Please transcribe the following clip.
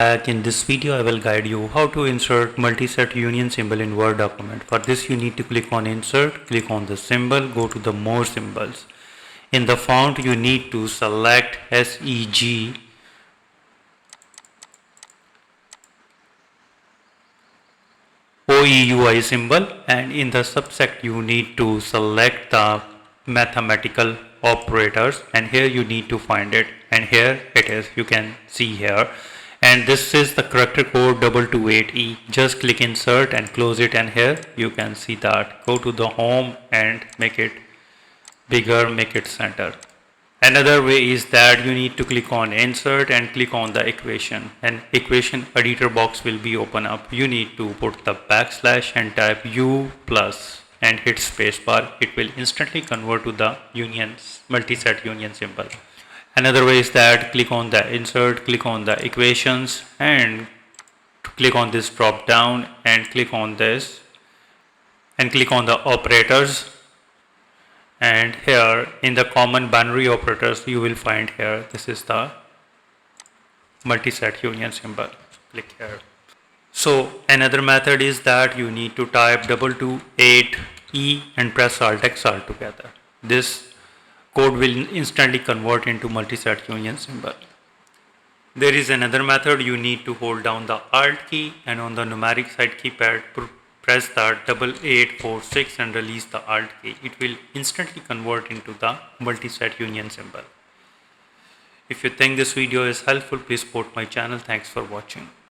Back in this video, I will guide you how to insert multiset union symbol in Word document. For this, you need to click on insert, click on the symbol, go to the more symbols. In the font, you need to select SEG OEUI symbol, and in the subset you need to select the mathematical operators, and here you need to find it, and here it is, you can see here, and this is the character code 228E. Just click insert and close it, and here you can see that. Go to the home and make it bigger, make it center. Another way is that you need to click on insert and click on the equation, and equation editor box will be open up. You need to put the backslash and type U plus and hit spacebar. It will instantly convert to the multiset union symbol. Another way is that click on the insert, click on the equations, and click on this drop down and click on this and click on the operators. And here in the common binary operators you will find here, this is the multiset union symbol. Click here. So another method is that you need to type 228E and press Alt X all together. This code will instantly convert into multiset union symbol. There is another method. You need to hold down the Alt key and on the numeric side keypad press the 8846 and release the Alt key. It will instantly convert into the multiset union symbol. If you think this video is helpful, please support my channel. Thanks for watching.